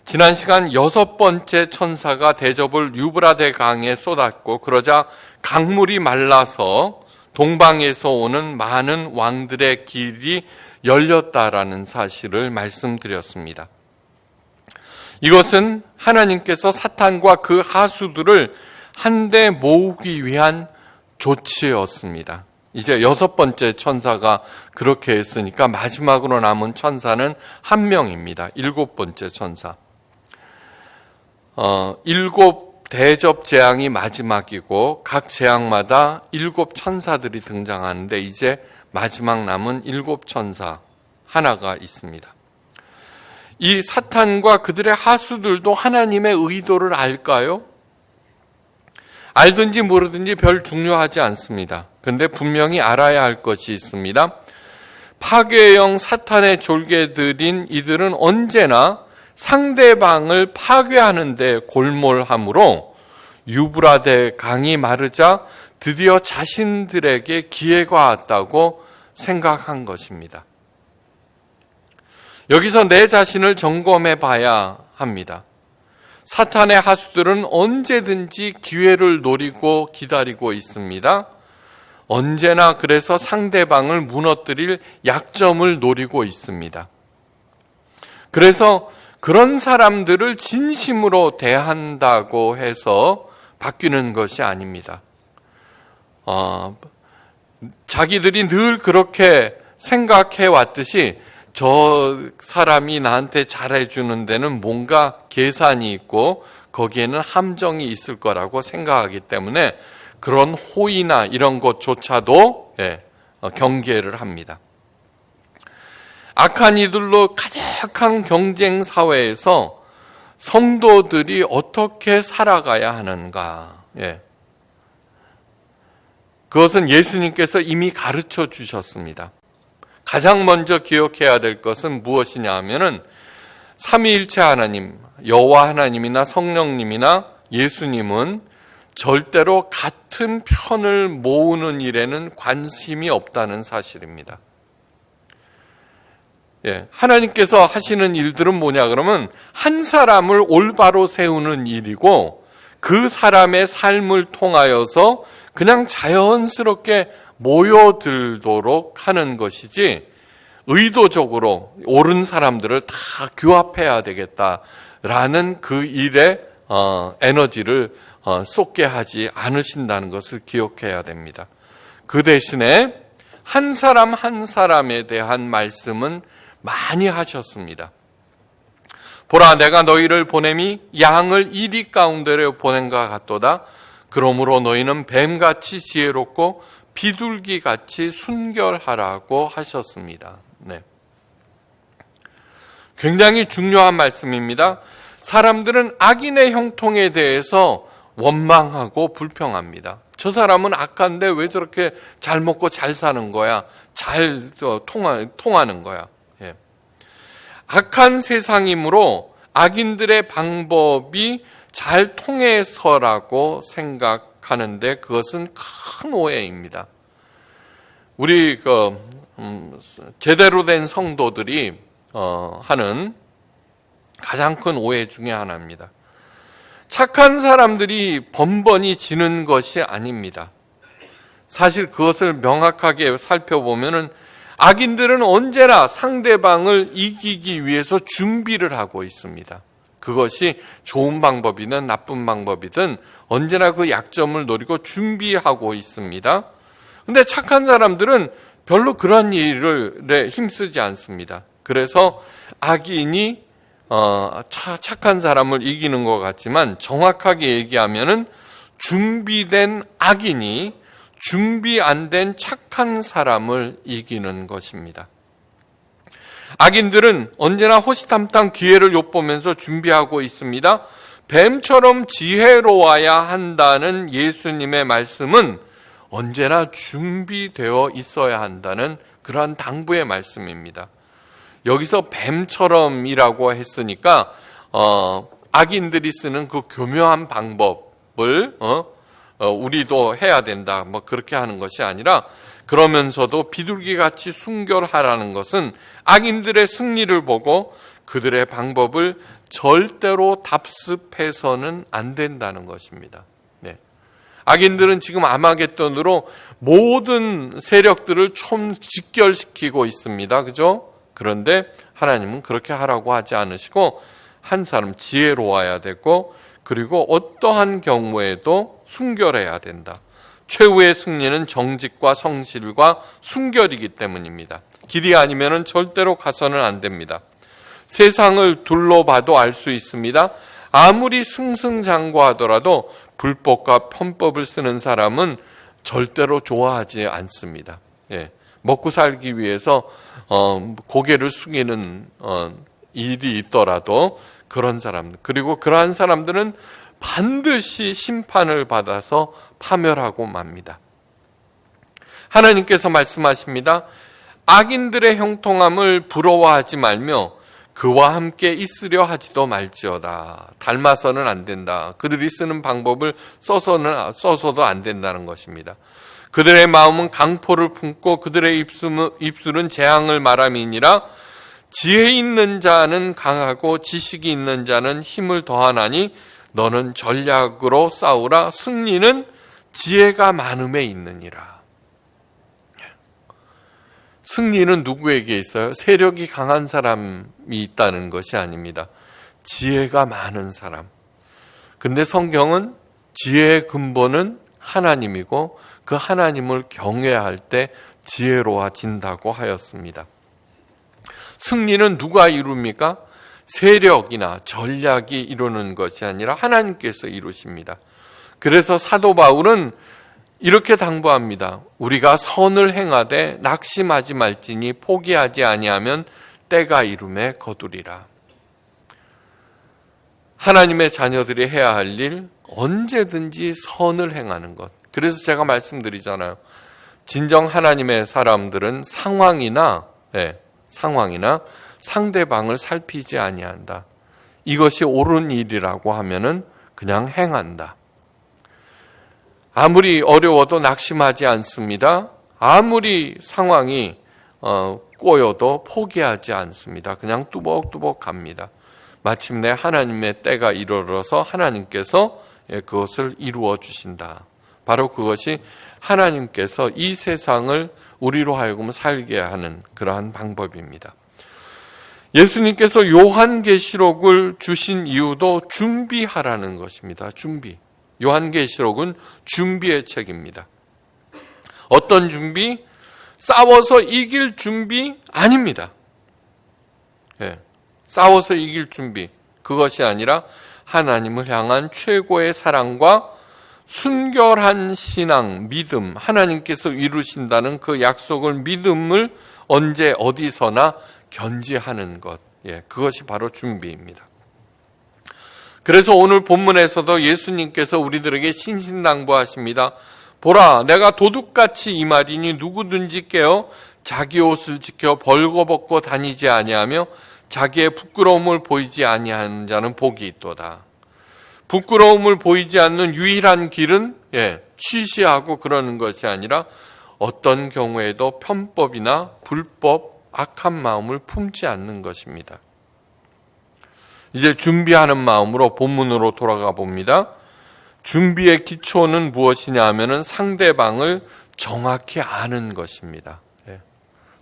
지난 시간 6번째 천사가 대접을 유브라데 강에 쏟았고, 그러자 강물이 말라서 동방에서 오는 많은 왕들의 길이 열렸다라는 사실을 말씀드렸습니다. 이것은 하나님께서 사탄과 그 하수들을 한데 모으기 위한 조치였습니다. 이제 6번째 천사가 그렇게 했으니까 마지막으로 남은 천사는 한 명입니다. 7번째 천사. 7 대접 재앙이 마지막이고 각 재앙마다 7 천사들이 등장하는데 이제 마지막 남은 7 천사 하나가 있습니다. 이 사탄과 그들의 하수들도 하나님의 의도를 알까요? 알든지 모르든지 별 중요하지 않습니다. 그런데 분명히 알아야 할 것이 있습니다. 파괴형 사탄의 졸개들인 이들은 언제나 상대방을 파괴하는 데 골몰하므로 유브라데 강이 마르자 드디어 자신들에게 기회가 왔다고 생각한 것입니다. 여기서 내 자신을 점검해 봐야 합니다. 사탄의 하수들은 언제든지 기회를 노리고 기다리고 있습니다. 언제나 그래서 상대방을 무너뜨릴 약점을 노리고 있습니다. 그래서 그런 사람들을 진심으로 대한다고 해서 바뀌는 것이 아닙니다. 자기들이 늘 그렇게 생각해 왔듯이 저 사람이 나한테 잘해주는 데는 뭔가 계산이 있고 거기에는 함정이 있을 거라고 생각하기 때문에 그런 호의나 이런 것조차도 경계를 합니다. 악한 이들로 가득한 경쟁 사회에서 성도들이 어떻게 살아가야 하는가? 그것은 예수님께서 이미 가르쳐 주셨습니다. 가장 먼저 기억해야 될 것은 무엇이냐 하면은 삼위일체 하나님, 여호와 하나님이나 성령님이나 예수님은 절대로 같은 편을 모으는 일에는 관심이 없다는 사실입니다. 하나님께서 하시는 일들은 뭐냐 그러면 한 사람을 올바로 세우는 일이고 그 사람의 삶을 통하여서 그냥 자연스럽게 모여들도록 하는 것이지 의도적으로 옳은 사람들을 다 규합해야 되겠다라는 그 일에 에너지를 쏟게 하지 않으신다는 것을 기억해야 됩니다. 그 대신에 한 사람 한 사람에 대한 말씀은 많이 하셨습니다. 보라, 내가 너희를 보냄이 양을 이리 가운데로 보낸과 같도다. 그러므로 너희는 뱀같이 지혜롭고 비둘기같이 순결하라고 하셨습니다. 굉장히 중요한 말씀입니다. 사람들은 악인의 형통에 대해서 원망하고 불평합니다. 저 사람은 악한데 왜 저렇게 잘 먹고 잘 사는 거야? 잘 통하는 거야. 악한 세상이므로 악인들의 방법이 잘 통해서라고 생각하는데 그것은 큰 오해입니다. 우리 제대로 된 성도들이 하는 가장 큰 오해 중에 하나입니다. 착한 사람들이 번번이 지는 것이 아닙니다. 사실 그것을 명확하게 살펴보면은 악인들은 언제나 상대방을 이기기 위해서 준비를 하고 있습니다. 그것이 좋은 방법이든 나쁜 방법이든 언제나 그 약점을 노리고 준비하고 있습니다. 그런데 착한 사람들은 별로 그런 일에 힘쓰지 않습니다. 그래서 악인이 착한 사람을 이기는 것 같지만 정확하게 얘기하면은 준비된 악인이 준비 안 된 착한 사람을 이기는 것입니다. 악인들은 언제나 호시탐탐 기회를 엿보면서 준비하고 있습니다. 뱀처럼 지혜로워야 한다는 예수님의 말씀은 언제나 준비되어 있어야 한다는 그러한 당부의 말씀입니다. 여기서 뱀처럼이라고 했으니까 악인들이 쓰는 그 교묘한 방법을 우리도 해야 된다 뭐 그렇게 하는 것이 아니라 그러면서도 비둘기같이 순결하라는 것은 악인들의 승리를 보고 그들의 방법을 절대로 답습해서는 안 된다는 것입니다. 네. 악인들은 지금 아마겟돈으로 모든 세력들을 총 직결시키고 있습니다. 그죠? 그런데 하나님은 그렇게 하라고 하지 않으시고 한 사람 지혜로워야 되고 그리고 어떠한 경우에도 순결해야 된다. 최후의 승리는 정직과 성실과 순결이기 때문입니다. 길이 아니면 절대로 가서는 안 됩니다. 세상을 둘러봐도 알 수 있습니다. 아무리 승승장구하더라도 불법과 편법을 쓰는 사람은 절대로 좋아하지 않습니다. 예, 먹고 살기 위해서 고개를 숙이는 일이 있더라도 그런 사람들, 그리고 그러한 사람들은 반드시 심판을 받아서 파멸하고 맙니다. 하나님께서 말씀하십니다. 악인들의 형통함을 부러워하지 말며 그와 함께 있으려 하지도 말지어다. 닮아서는 안 된다. 그들이 쓰는 방법을 써서도 안 된다는 것입니다. 그들의 마음은 강포를 품고 그들의 입술은 재앙을 말함이니라. 지혜 있는 자는 강하고 지식이 있는 자는 힘을 더하나니 너는 전략으로 싸우라. 승리는 지혜가 많음에 있느니라. 승리는 누구에게 있어요? 세력이 강한 사람이 있다는 것이 아닙니다. 지혜가 많은 사람. 근데 성경은 지혜의 근본은 하나님이고 그 하나님을 경외할 때 지혜로워진다고 하였습니다. 승리는 누가 이룹니까? 세력이나 전략이 이루는 것이 아니라 하나님께서 이루십니다. 그래서 사도 바울은 이렇게 당부합니다. 우리가 선을 행하되 낙심하지 말지니 포기하지 아니하면 때가 이름에 거두리라. 하나님의 자녀들이 해야 할 일, 언제든지 선을 행하는 것. 그래서 제가 말씀드리잖아요. 진정 하나님의 사람들은 상황이나 상대방을 살피지 아니한다. 이것이 옳은 일이라고 하면은 그냥 행한다. 아무리 어려워도 낙심하지 않습니다. 아무리 상황이 꼬여도 포기하지 않습니다. 그냥 뚜벅뚜벅 갑니다. 마침내 하나님의 때가 이르러서 하나님께서 그것을 이루어 주신다. 바로 그것이 하나님께서 이 세상을 우리로 하여금 살게 하는 그러한 방법입니다. 예수님께서 요한계시록을 주신 이유도 준비하라는 것입니다. 준비. 요한계시록은 준비의 책입니다. 어떤 준비? 싸워서 이길 준비? 아닙니다. 싸워서 이길 준비. 그것이 아니라 하나님을 향한 최고의 사랑과 순결한 신앙, 믿음, 하나님께서 이루신다는 그 약속을 믿음을 언제 어디서나 견지하는 것. 그것이 바로 준비입니다. 그래서 오늘 본문에서도 예수님께서 우리들에게 신신당부하십니다. 보라, 내가 도둑같이 이 말이니 누구든지 깨어 자기 옷을 지켜 벌거벗고 다니지 아니하며 자기의 부끄러움을 보이지 아니하는 자는 복이 있도다. 부끄러움을 보이지 않는 유일한 길은 쉬쉬하고 그러는 것이 아니라 어떤 경우에도 편법이나 불법, 악한 마음을 품지 않는 것입니다. 이제 준비하는 마음으로 본문으로 돌아가 봅니다. 준비의 기초는 무엇이냐 하면은 상대방을 정확히 아는 것입니다.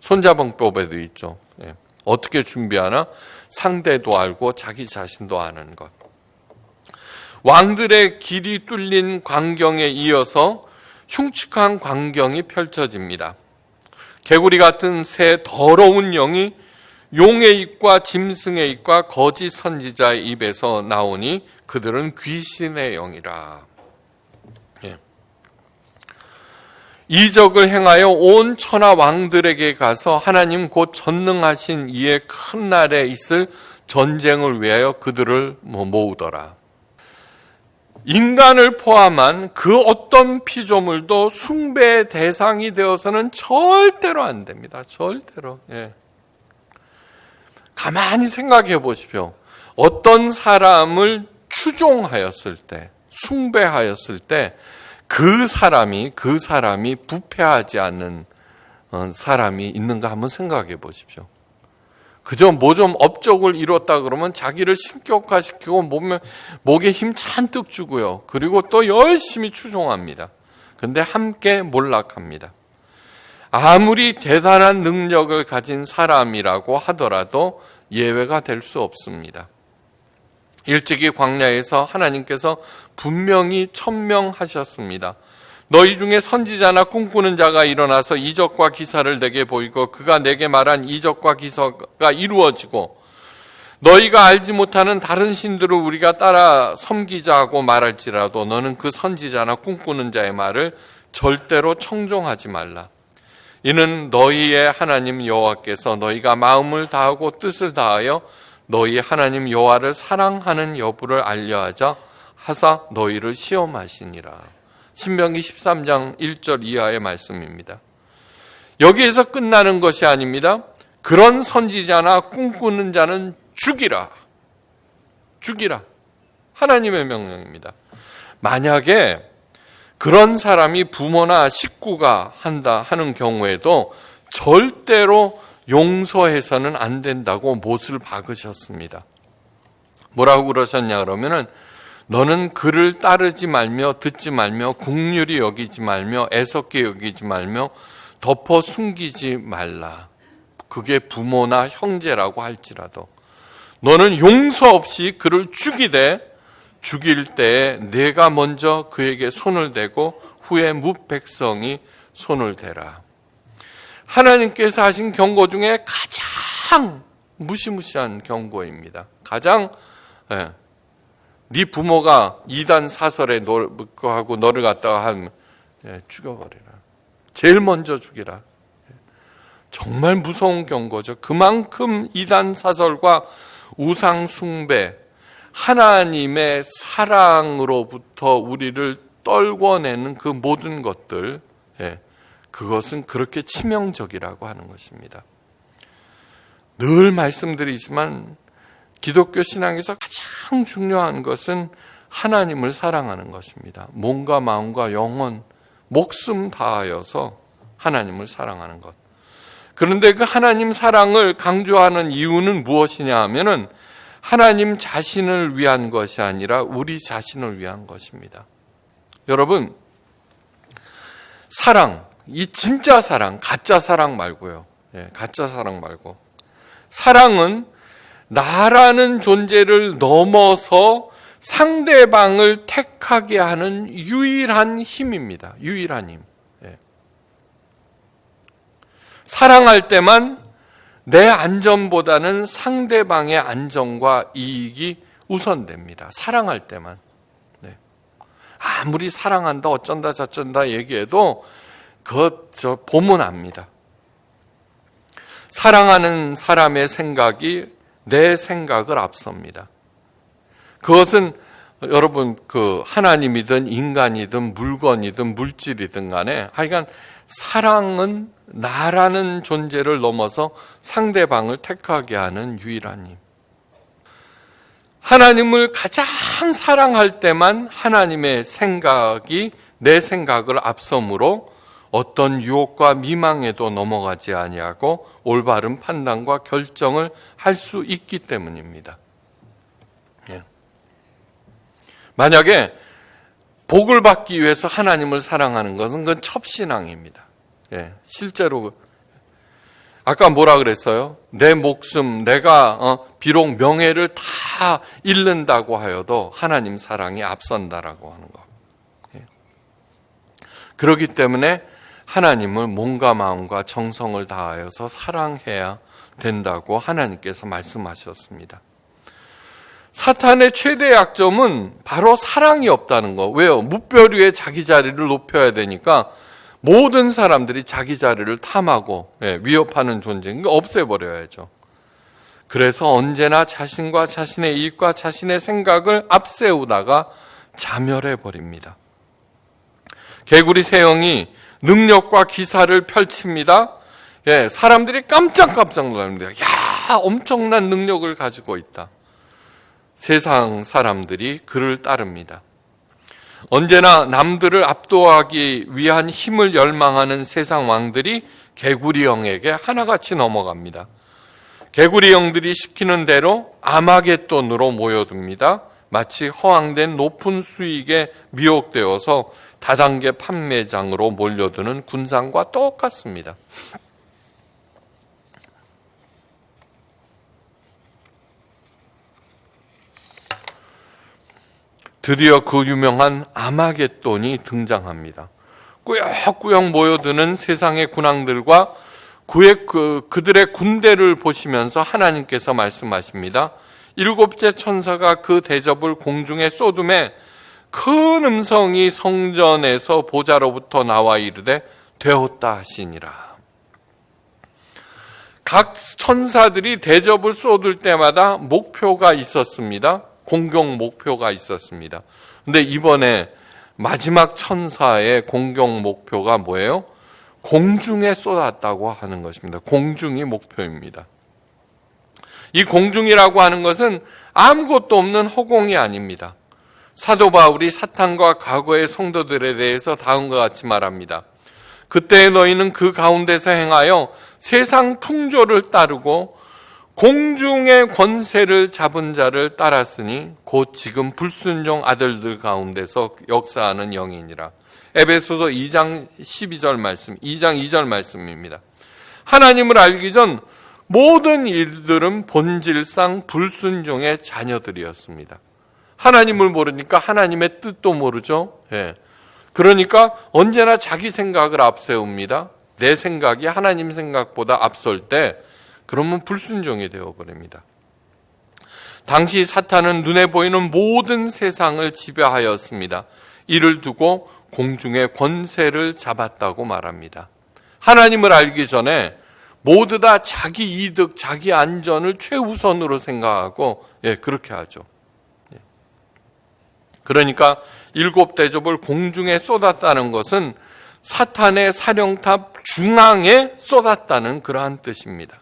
손자병법에도 있죠. 어떻게 준비하나? 상대도 알고 자기 자신도 아는 것. 왕들의 길이 뚫린 광경에 이어서 흉측한 광경이 펼쳐집니다. 개구리 같은 새 더러운 영이 용의 입과 짐승의 입과 거짓 선지자의 입에서 나오니 그들은 귀신의 영이라. 이적을 행하여 온 천하 왕들에게 가서 하나님 곧 전능하신 이의 큰 날에 있을 전쟁을 위하여 그들을 모으더라. 인간을 포함한 그 어떤 피조물도 숭배의 대상이 되어서는 절대로 안 됩니다. 절대로. 가만히 생각해 보십시오. 어떤 사람을 추종하였을 때, 숭배하였을 때 그 사람이 부패하지 않는 사람이 있는가 한번 생각해 보십시오. 그저 뭐 좀 업적을 이뤘다 그러면 자기를 신격화시키고 목에 힘 잔뜩 주고요. 그리고 또 열심히 추종합니다. 근데 함께 몰락합니다. 아무리 대단한 능력을 가진 사람이라고 하더라도 예외가 될 수 없습니다. 일찍이 광야에서 하나님께서 분명히 천명하셨습니다. 너희 중에 선지자나 꿈꾸는 자가 일어나서 이적과 기사를 내게 보이고 그가 내게 말한 이적과 기사가 이루어지고 너희가 알지 못하는 다른 신들을 우리가 따라 섬기자 하고 말할지라도 너는 그 선지자나 꿈꾸는 자의 말을 절대로 청종하지 말라. 이는 너희의 하나님 여호와께서 너희가 마음을 다하고 뜻을 다하여 너희 하나님 여호와를 사랑하는 여부를 알려하자 하사 너희를 시험하시니라. 신명기 13장 1절 이하의 말씀입니다. 여기에서 끝나는 것이 아닙니다. 그런 선지자나 꿈꾸는 자는 죽이라. 죽이라. 하나님의 명령입니다. 만약에 그런 사람이 부모나 식구가 하는 경우에도 절대로 용서해서는 안 된다고 못을 박으셨습니다. 뭐라고 그러셨냐 그러면은 너는 그를 따르지 말며 듣지 말며 긍휼히 여기지 말며 애석히 여기지 말며 덮어 숨기지 말라. 그게 부모나 형제라고 할지라도 너는 용서 없이 그를 죽일 때에 내가 먼저 그에게 손을 대고 후에 뭇 백성이 손을 대라. 하나님께서 하신 경고 중에 가장 무시무시한 경고입니다. 가장 네 부모가 이단 사설에 하고 너를 갖다가 하면 죽여버리라. 제일 먼저 죽이라. 정말 무서운 경고죠. 그만큼 이단 사설과 우상 숭배, 하나님의 사랑으로부터 우리를 떨궈내는 그 모든 것들, 그것은 그렇게 치명적이라고 하는 것입니다. 늘 말씀드리지만 기독교 신앙에서 가장 중요한 것은 하나님을 사랑하는 것입니다. 몸과 마음과 영혼, 목숨 다하여서 하나님을 사랑하는 것. 그런데 그 하나님 사랑을 강조하는 이유는 무엇이냐 하면은 하나님 자신을 위한 것이 아니라 우리 자신을 위한 것입니다. 여러분, 사랑, 이 진짜 사랑, 가짜 사랑 말고요. 가짜 사랑 말고. 사랑은 나라는 존재를 넘어서 상대방을 택하게 하는 유일한 힘입니다. 유일한 힘. 사랑할 때만 내 안전보다는 상대방의 안전과 이익이 우선됩니다. 사랑할 때만. 아무리 사랑한다 어쩐다 저쩐다 얘기해도 그거 보면 압니다. 사랑하는 사람의 생각이 내 생각을 앞섭니다. 그것은 여러분 하나님이든 인간이든 물건이든 물질이든 간에 하여간 사랑은 나라는 존재를 넘어서 상대방을 택하게 하는 유일한 힘. 하나님을 가장 사랑할 때만 하나님의 생각이 내 생각을 앞서므로 어떤 유혹과 미망에도 넘어가지 아니하고 올바른 판단과 결정을 할 수 있기 때문입니다. 만약에 복을 받기 위해서 하나님을 사랑하는 것은 그건 첩신앙입니다. 실제로 아까 뭐라 그랬어요? 내 목숨, 내가 비록 명예를 다 잃는다고 하여도 하나님 사랑이 앞선다라고 하는 거. 그렇기 때문에 하나님을 몸과 마음과 정성을 다하여서 사랑해야 된다고 하나님께서 말씀하셨습니다. 사탄의 최대 약점은 바로 사랑이 없다는 거. 왜요? 무별 위에 자기 자리를 높여야 되니까 모든 사람들이 자기 자리를 탐하고 위협하는 존재인 거 없애버려야죠. 그래서 언제나 자신과 자신의 이익과 자신의 생각을 앞세우다가 자멸해버립니다. 개구리 세형이 능력과 기사를 펼칩니다. 사람들이 깜짝깜짝 놀랍니다. 야, 엄청난 능력을 가지고 있다. 세상 사람들이 그를 따릅니다. 언제나 남들을 압도하기 위한 힘을 열망하는 세상 왕들이 개구리 형에게 하나같이 넘어갑니다. 개구리 영들이 시키는 대로 아마겟돈으로 모여듭니다. 마치 허황된 높은 수익에 미혹되어서 다단계 판매장으로 몰려드는 군상과 똑같습니다. 드디어 그 유명한 아마겟돈이 등장합니다. 꾸역꾸역 모여드는 세상의 군왕들과 그들의 군대를 보시면서 하나님께서 말씀하십니다. 일곱째 천사가 그 대접을 공중에 쏟음에 큰 음성이 성전에서 보좌로부터 나와 이르되 되었다 하시니라. 각 천사들이 대접을 쏟을 때마다 목표가 있었습니다. 공경 목표가 있었습니다. 근데 이번에 마지막 천사의 공경 목표가 뭐예요? 공중에 쏟았다고 하는 것입니다. 공중이 목표입니다. 이 공중이라고 하는 것은 아무것도 없는 허공이 아닙니다. 사도 바울이 사탄과 과거의 성도들에 대해서 다음과 같이 말합니다. 그때 너희는 그 가운데서 행하여 세상 풍조를 따르고 공중의 권세를 잡은 자를 따랐으니 곧 지금 불순종 아들들 가운데서 역사하는 영이니라. 에베소서 2장 12절 말씀, 2장 2절 말씀입니다. 하나님을 알기 전 모든 일들은 본질상 불순종의 자녀들이었습니다. 하나님을 모르니까 하나님의 뜻도 모르죠. 예. 그러니까 언제나 자기 생각을 앞세웁니다. 내 생각이 하나님 생각보다 앞설 때 그러면 불순종이 되어버립니다. 당시 사탄은 눈에 보이는 모든 세상을 지배하였습니다. 이를 두고 공중의 권세를 잡았다고 말합니다. 하나님을 알기 전에 모두 다 자기 이득, 자기 안전을 최우선으로 생각하고 그렇게 하죠. 그러니까 일곱 대접을 공중에 쏟았다는 것은 사탄의 사령탑 중앙에 쏟았다는 그러한 뜻입니다.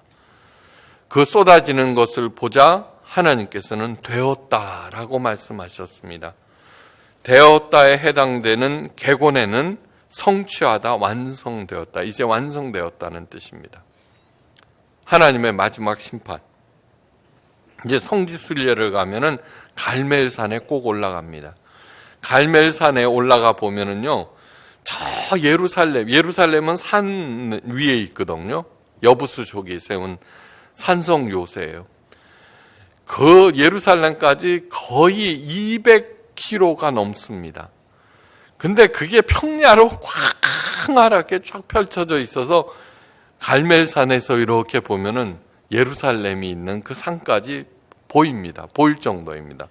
그 쏟아지는 것을 보자 하나님께서는 되었다라고 말씀하셨습니다. 되었다에 해당되는 객원에는 성취하다, 완성되었다, 이제 완성되었다는 뜻입니다. 하나님의 마지막 심판. 이제 성지순례를 가면은 갈멜산에 꼭 올라갑니다. 갈멜산에 올라가 보면은요, 저 예루살렘은 산 위에 있거든요. 여부수족이 세운 산성 요새예요. 그 예루살렘까지 거의 200km가 넘습니다. 근데 그게 평야로 광활하게 쫙 펼쳐져 있어서 갈멜산에서 이렇게 보면은 예루살렘이 있는 그 산까지 보입니다. 보일 정도입니다.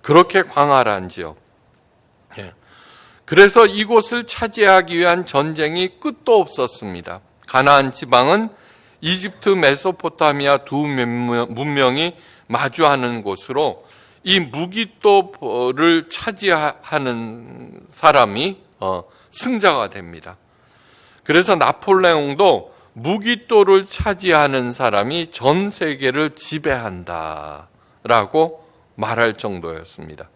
그렇게 광활한 지역. 그래서 이곳을 차지하기 위한 전쟁이 끝도 없었습니다. 가나안 지방은 이집트, 메소포타미아 두 문명이 마주하는 곳으로 이 무기또를 차지하는 사람이 승자가 됩니다. 그래서 나폴레옹도 무기또를 차지하는 사람이 전 세계를 지배한다라고 말할 정도였습니다.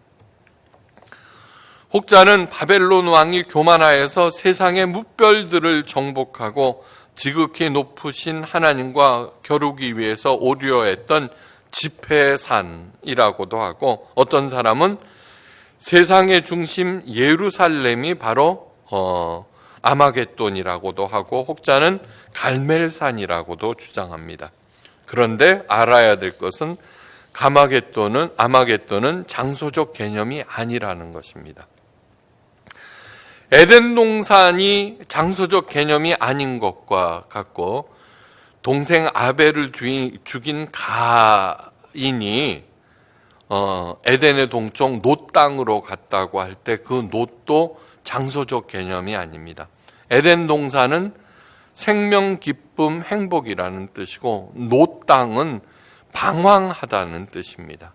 혹자는 바벨론 왕이 교만하여서 세상의 무별들을 정복하고 지극히 높으신 하나님과 겨루기 위해서 오려 했던 집회산이라고도 하고, 어떤 사람은 세상의 중심 예루살렘이 바로 아마겟돈이라고도 하고, 혹자는 갈멜산이라고도 주장합니다. 그런데 알아야 될 것은 아마겟돈은 장소적 개념이 아니라는 것입니다. 에덴 동산이 장소적 개념이 아닌 것과 같고, 동생 아벨을 죽인 가인이 에덴의 동쪽 놋 땅으로 갔다고 할 때 그 놋도 장소적 개념이 아닙니다. 에덴 동산은 생명, 기쁨, 행복이라는 뜻이고, 놋 땅은 방황하다는 뜻입니다.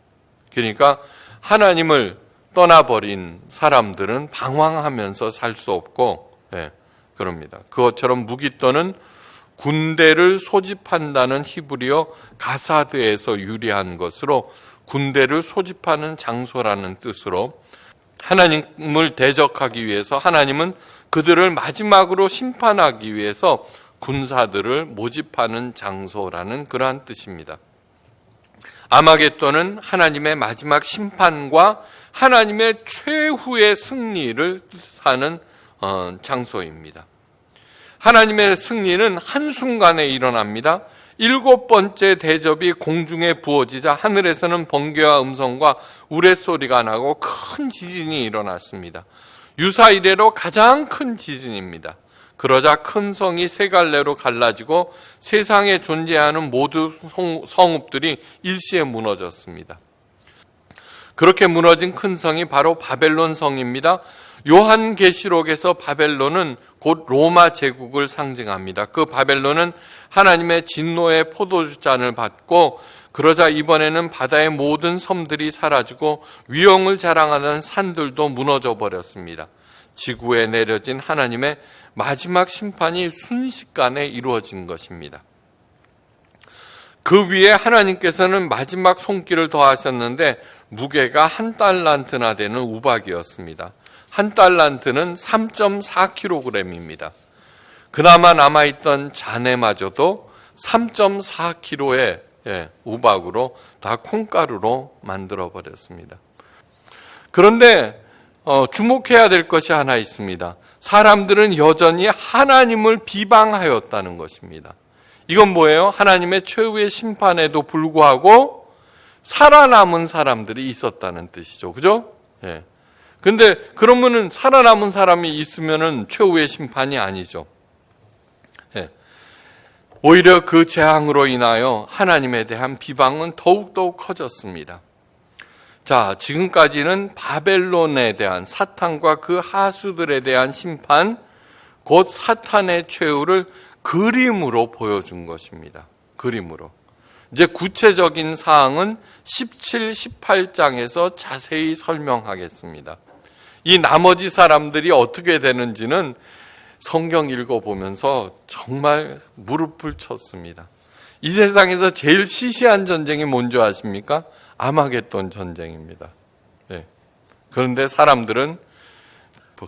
그러니까 하나님을 떠나버린 사람들은 방황하면서 살 수 없고, 그럽니다. 그것처럼 무기또는 군대를 소집한다는 히브리어 가사드에서 유래한 것으로 군대를 소집하는 장소라는 뜻으로, 하나님을 대적하기 위해서, 하나님은 그들을 마지막으로 심판하기 위해서 군사들을 모집하는 장소라는 그러한 뜻입니다. 아마겟돈은 하나님의 마지막 심판과 하나님의 최후의 승리를 뜻하는 장소입니다. 하나님의 승리는 한순간에 일어납니다. 7번째 대접이 공중에 부어지자 하늘에서는 번개와 음성과 우레소리가 나고 큰 지진이 일어났습니다. 유사 이래로 가장 큰 지진입니다. 그러자 큰 성이 세 갈래로 갈라지고 세상에 존재하는 모든 성읍들이 일시에 무너졌습니다. 그렇게 무너진 큰 성이 바로 바벨론 성입니다. 요한계시록에서 바벨론은 곧 로마 제국을 상징합니다. 그 바벨론은 하나님의 진노의 포도주잔을 받고 그러자 이번에는 바다의 모든 섬들이 사라지고 위엄을 자랑하는 산들도 무너져 버렸습니다. 지구에 내려진 하나님의 마지막 심판이 순식간에 이루어진 것입니다. 그 위에 하나님께서는 마지막 손길을 더하셨는데 무게가 1달란트나 되는 우박이었습니다. 1달란트는 3.4kg입니다. 그나마 남아있던 잔해마저도 3.4kg의 우박으로 다 콩가루로 만들어버렸습니다. 그런데 주목해야 될 것이 하나 있습니다. 사람들은 여전히 하나님을 비방하였다는 것입니다. 이건 뭐예요? 하나님의 최후의 심판에도 불구하고 살아남은 사람들이 있었다는 뜻이죠. 그죠? 예. 근데 그러면은 살아남은 사람이 있으면은 최후의 심판이 아니죠. 예. 오히려 그 재앙으로 인하여 하나님에 대한 비방은 더욱더욱 커졌습니다. 자, 지금까지는 바벨론에 대한 사탄과 그 하수들에 대한 심판, 곧 사탄의 최후를 그림으로 보여준 것입니다. 그림으로. 이제 구체적인 사항은 17, 18장에서 자세히 설명하겠습니다. 이 나머지 사람들이 어떻게 되는지는 성경 읽어보면서 정말 무릎을 쳤습니다. 이 세상에서 제일 시시한 전쟁이 뭔지 아십니까? 아마겟돈 전쟁입니다. 네. 그런데 사람들은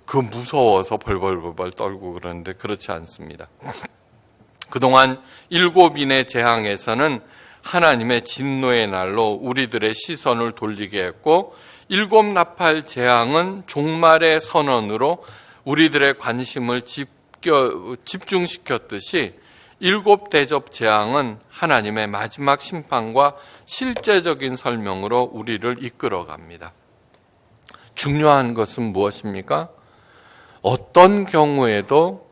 그 무서워서 벌벌벌 떨고 그러는데 그렇지 않습니다. 그동안 7인의 재앙에서는 하나님의 진노의 날로 우리들의 시선을 돌리게 했고 7 나팔 재앙은 종말의 선언으로 우리들의 관심을 집중시켰듯이 7 대접 재앙은 하나님의 마지막 심판과 실제적인 설명으로 우리를 이끌어갑니다. 중요한 것은 무엇입니까? 어떤 경우에도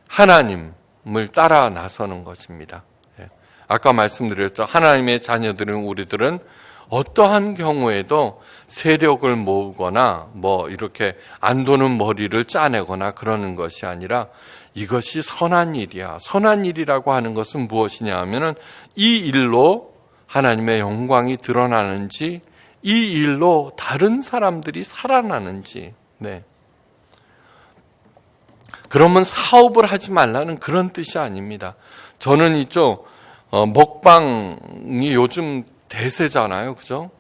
하나님을 따라 나서는 것입니다. 아까 말씀드렸죠. 하나님의 자녀들인 우리들은 어떠한 경우에도 세력을 모으거나 이렇게 안 도는 머리를 짜내거나 그러는 것이 아니라 이것이 선한 일이야. 선한 일이라고 하는 것은 무엇이냐 하면은 이 일로 하나님의 영광이 드러나는지 이 일로 다른 사람들이 살아나는지 그러면 사업을 하지 말라는 그런 뜻이 아닙니다. 저는 먹방이 요즘 대세잖아요. 그죠?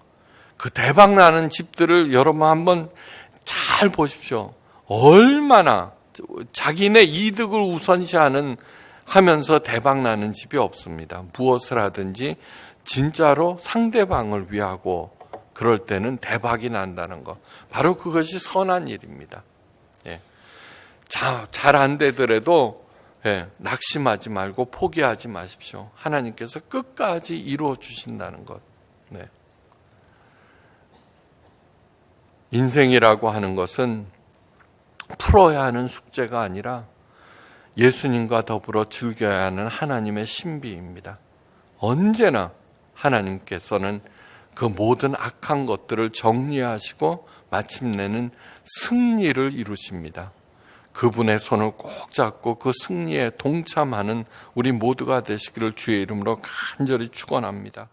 그 대박 나는 집들을 여러분 한번 잘 보십시오. 얼마나 자기네 이득을 우선시하면서 대박 나는 집이 없습니다. 무엇을 하든지 진짜로 상대방을 위하고 그럴 때는 대박이 난다는 것. 바로 그것이 선한 일입니다. 잘 안 되더라도 낙심하지 말고 포기하지 마십시오. 하나님께서 끝까지 이루어 주신다는 것. 인생이라고 하는 것은 풀어야 하는 숙제가 아니라 예수님과 더불어 즐겨야 하는 하나님의 신비입니다. 언제나 하나님께서는 그 모든 악한 것들을 정리하시고 마침내는 승리를 이루십니다. 그분의 손을 꼭 잡고 그 승리에 동참하는 우리 모두가 되시기를 주의 이름으로 간절히 축원합니다.